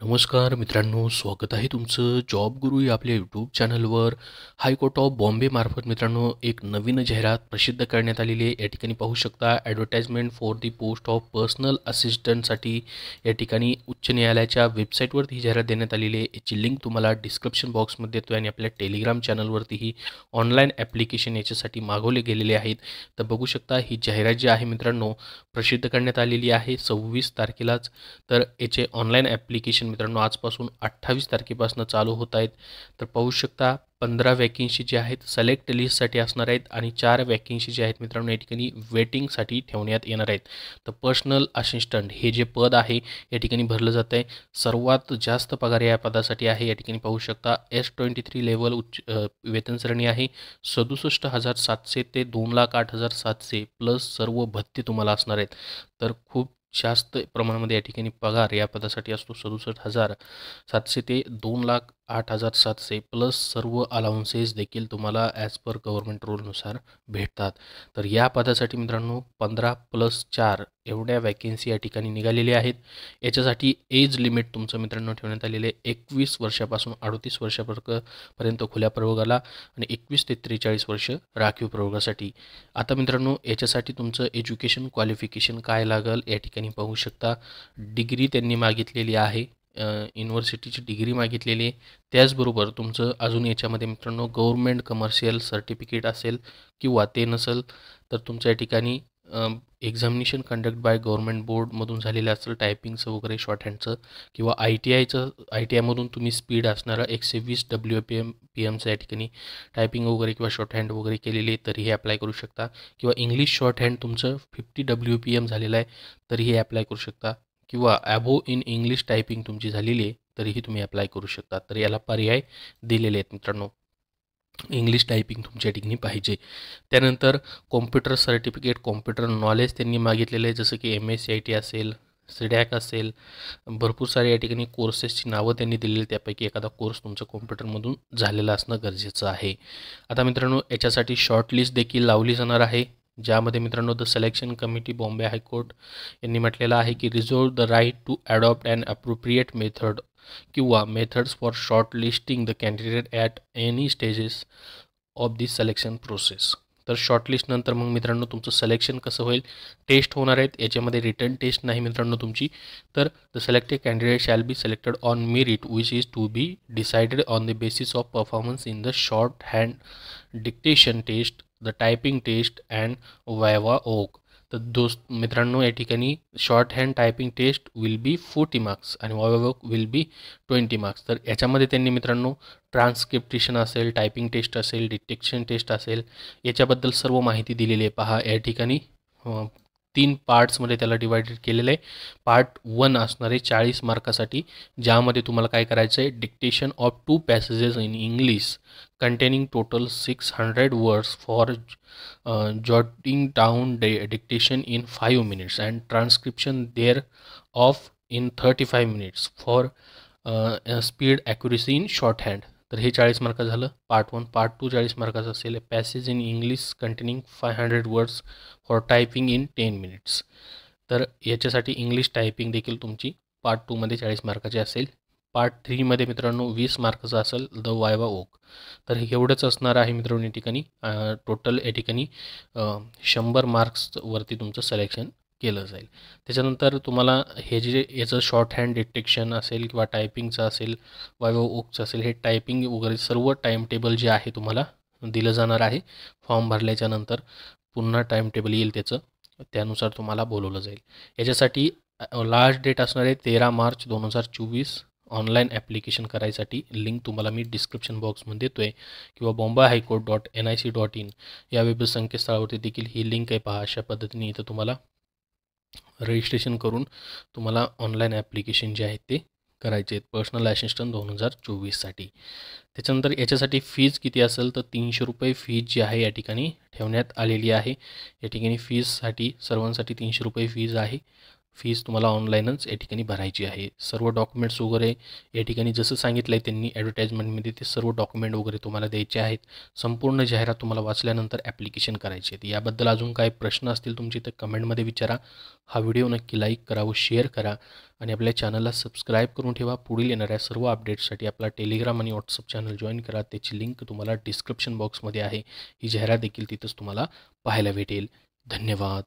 नमस्कार मित्रांनो, स्वागत आहे तुमचं जॉब गुरु या आपल्या यूट्यूब चॅनलवर. हायकोर्ट ऑफ बॉम्बे मार्फत मित्रांनो एक नवीन जाहिरात प्रसिद्ध करण्यात आलेली आहे. या ठिकाणी पाहू शकता advertisement for the post of personal असिस्टंटसाठी या ठिकाणी उच्च न्यायालयाच्या वेबसाईटवरती ही जाहिरात देण्यात आलेली आहे. याची लिंक तुम्हाला डिस्क्रिप्शन बॉक्समध्ये देतो आणि आपल्या टेलिग्राम चॅनलवरतीही ऑनलाईन ॲप्लिकेशन याच्यासाठी मागवले गेलेले आहेत. तर बघू शकता ही जाहिरात जी आहे मित्रांनो प्रसिद्ध करण्यात आलेली आहे 26 तारखेलाच. तर याचे ऑनलाईन ॲप्लिकेशन मित्रांनो आजपासून 28 तारखेपासून चालू होत आहेत. तर पाहू शकता 15 वॅकेन्सी जे आहेत सिलेक्ट लिस्टसाठी असणार आहेत आणि 4 वॅकेन्सी जे आहेत मित्रांनो या ठिकाणी वेटिंगसाठी ठेवण्यात येणार आहेत. तर पर्सनल असिस्टंट हे जे पद आहे या ठिकाणी भरलं जात आहे. सर्वात जास्त पगार या पदासाठी आहे. या ठिकाणी पाहू शकता S23 लेवल उच्च वेतन श्रेणी आहे. 67,700 ते 2,08,700 प्लस सर्व भत्ते तुम्हाला असणार आहेत. तर खूप जास्त प्रमाणामध्ये या ठिकाणी पगार या पदासाठी असतो. 67,700 ते 2,08,700 प्लस सर्व अलाउन्सेस देखील तुम्हाला ॲज पर गव्हर्नमेंट रूलनुसार भेटतात. तर या पदासाठी मित्रांनो 15+4 एवढ्या वॅकेन्सी या ठिकाणी निघालेल्या आहेत. याच्यासाठी एज लिमिट तुमचं मित्रांनो ठेवण्यात आलेले 21 वर्षापासून 38 वर्षापर्यंत खुल्या प्रवर्गाला आणि 21 ते 43 वर्ष राखीव प्रवर्गासाठी. आता मित्रांनो याच्यासाठी तुमचं एज्युकेशन क्वालिफिकेशन काय लागेल या ठिकाणी पाहू शकता. डिग्री त्यांनी मागितलेली आहे, युनिव्हर्सिटीची डिग्री मागितलेली आहे. त्याचबरोबर तुमचं अजून याच्यामध्ये मित्रांनो गव्हर्मेंट कमर्शियल सर्टिफिकेट असेल किंवा ते नसेल तर तुमच्या या ठिकाणी एक्झामिनेशन कंडक्ट बाय गव्हर्मेंट बोर्डमधून झालेलं असेल टायपिंगचं वगैरे शॉर्ट हँडचं किंवा ITIमधून तुम्ही स्पीड असणारा 120 WPMचं या ठिकाणी टायपिंग वगैरे किंवा शॉर्ट हँड वगैरे केलेली तरीही अप्लाय करू शकता. किंवा इंग्लिश शॉर्ट हँड तुमचं 50 WPM झालेलं आहे तरीही अप्लाय करू शकता. किंवा ॲबोव इन इंग्लिश टायपिंग तुमची झालेली आहे तरीही तुम्ही अप्लाय करू शकता. तर याला पर्याय दिलेले आहेत मित्रांनो. इंग्लिश टायपिंग तुमच्या ठिकाणी पाहिजे. त्यानंतर कॉम्प्युटर सर्टिफिकेट, कॉम्प्युटर नॉलेज त्यांनी मागितलेलं आहे. जसं की MSCIT असेल, CDAC असेल, भरपूर सारे या ठिकाणी कोर्सेसची नावं त्यांनी दिलेली. त्यापैकी एखादा कोर्स तुमचं कॉम्प्युटरमधून झालेला असणं गरजेचं आहे. आता मित्रांनो याच्यासाठी शॉर्टलिस्ट देखील लावली जाणार आहे. ज्यामध्ये मित्रांनो the selection committee Bombay high court यांनी म्हटलेलं आहे की reserve the right to adopt and appropriate method किंवा methods for shortlisting the candidate at any stages of this selection process. तर शॉर्टलिस्ट नंतर मग मित्रांनो तुमचं सिलेक्शन कसं होईल, टेस्ट होणार आहेत. याच्यामध्ये रिटर्न टेस्ट नाही मित्रांनो तुमची. तर the selected candidate shall be selected on merit which is to be decided on the basis of performance in the shorthand dictation test, the typing test and viva voce. तर मित्रांनो या ठिकाणी shorthand typing test will be 40 marks आणि viva voce will be 20 marks. तर याच्यामध्ये त्यांनी मित्रांनो transcription असेल, टायपिंग टेस्ट असेल, डिटेक्शन टेस्ट असेल, याच्याबद्दल सर्व माहिती दिलेली आहे. पहा या ठिकाणी 3 पार्ट्समध्ये त्याला डिवायडेड केलेलं आहे. पार्ट 1 असणार आहे 40 मार्कासाठी, ज्यामध्ये तुम्हाला काय करायचं आहे, dictation of 2 passages in English containing total 600 words for jotting down dictation in 5 minutes and transcription thereof in 35 minutes for speed accuracy in shorthand. तर हे 40 मार्काचं झालं पार्ट 1. पार्ट 2 40 मार्काचं असेल, passage in English containing 500 words for typing in 10 minutes. तर याच्यासाठी English typing देखील तुमची part 2मध्ये 40 मार्काची असेल. Part 3मध्ये मित्रांनो 20 मार्काचं असेल द वायवा ओक. तर एवढंच असणार आहे मित्रांनो या ठिकाणी. टोटल या ठिकाणी 100 मार्क्सवरती तुमचं सिलेक्शन केलं जाईल. त्याच्यानंतर तुम्हाला हे जे याचं शॉर्ट हँड डिटेक्शन असेल किंवा टायपिंगचं असेल, वायवा ओकचं असेल, हे टायपिंग वगैरे सर्व टाईम टेबल जे आहे तुम्हाला दिलं जाणार आहे. फॉर्म भरल्याच्यानंतर पुन्हा टाईम टेबल येईल त्याचं, त्यानुसार तुम्हाला बोलवलं जाईल. याच्यासाठी लास्ट डेट असणार आहे 13 मार्च 2024. ऑनलाईन ॲप्लिकेशन करायसाठी लिंक तुम्हाला मी डिस्क्रिप्शन बॉक्समध्ये देतो आहे किंवा bombay.highcourt.nic.in या वेब संकेतस्थळावरती देखील ही लिंक आहे. पहा अशा पद्धतीने इथं तुम्हाला रजिस्ट्रेशन करून तुम्हाला ऑनलाईन ॲप्लिकेशन जे आहे ते करायचे आहेत पर्सनल असिस्टंट 2024साठी. त्याच्यानंतर याच्यासाठी फीज किती असेल तर 300 रुपये फीज जी आहे या ठिकाणी ठेवण्यात आलेली आहे. या ठिकाणी फीजसाठी सर्वांसाठी 300 रुपये फीज आहे. फीज तुम्हाला ऑनलाईनच या ठिकाणी भरायची आहे. सर्व डॉक्युमेंट्स वगैरे या ठिकाणी जसं सांगितलं आहे त्यांनी ॲडव्हर्टाईजमेंटमध्ये ते सर्व डॉक्युमेंट वगैरे तुम्हाला द्यायचे आहेत. संपूर्ण जाहिरात तुम्हाला वाचल्यानंतर ॲप्लिकेशन करायचे आहे. याबद्दल अजून काही प्रश्न असतील तुमचे तर कमेंटमध्ये विचारा. हा व्हिडिओ नक्की लाईक करा व शेअर करा आणि आपल्या चॅनलला सबस्क्राईब करून ठेवा. पुढील येणाऱ्या सर्व अपडेट्ससाठी आपला टेलिग्राम आणि व्हॉट्सअप चॅनल जॉईन करा. त्याची लिंक तुम्हाला डिस्क्रिप्शन बॉक्समध्ये आहे. ही जाहिरात देखील तिथंच तुम्हाला पाहायला भेटेल. धन्यवाद.